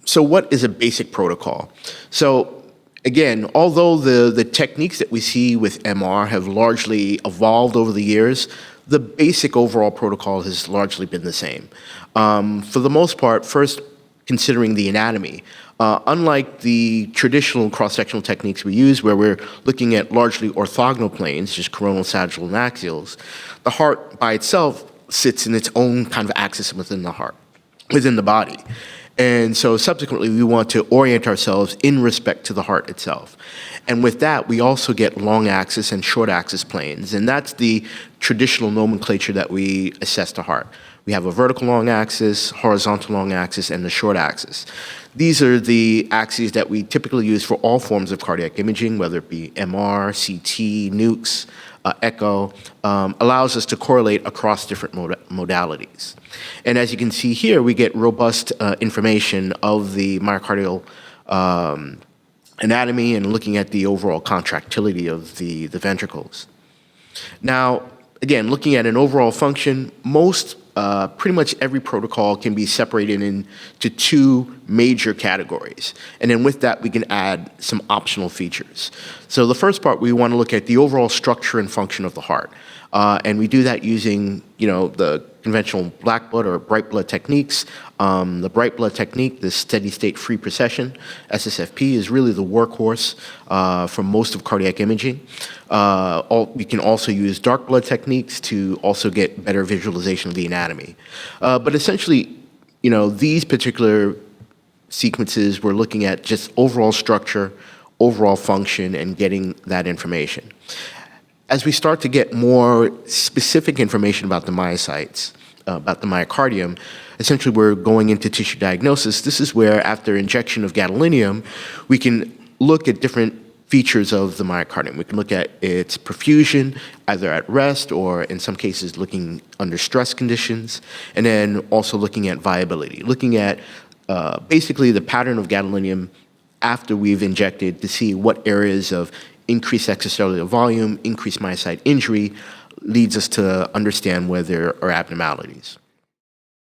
So what is a basic protocol? So again, although the techniques that we see with MR have largely evolved over the years, the basic overall protocol has largely been the same. For the most part, first considering the anatomy. Unlike the traditional cross-sectional techniques we use where we're looking at largely orthogonal planes, just coronal, sagittal, and axials, the heart by itself sits in its own kind of axis within the heart, within the body. And so subsequently, we want to orient ourselves in respect to the heart itself. And with that, we also get long axis and short axis planes. And that's the traditional nomenclature that we assess the heart. We have a vertical long axis, horizontal long axis, and the short axis. These are the axes that we typically use for all forms of cardiac imaging, whether it be MR, CT, nukes, echo, allows us to correlate across different modalities. And as you can see here, we get robust information of the myocardial anatomy and looking at the overall contractility of the ventricles. Now, again, looking at an overall function, pretty much every protocol can be separated into two major categories. And then with that, we can add some optional features. So the first part, we want to look at the overall structure and function of the heart. And we do that using, the conventional black blood or bright blood techniques. The bright blood technique, the steady state free precession, SSFP, is really the workhorse for most of cardiac imaging. We can also use dark blood techniques to also get better visualization of the anatomy. But essentially, these particular sequences, we're looking at just overall structure, overall function, and getting that information. As we start to get more specific information about the myocytes, about the myocardium, essentially we're going into tissue diagnosis. This is where, after injection of gadolinium, we can look at different features of the myocardium. We can look at its perfusion, either at rest or in some cases looking under stress conditions, and then also looking at viability, looking at basically the pattern of gadolinium after we've injected to see what areas of increased extracellular volume, increased myocyte injury leads us to understand where there are abnormalities.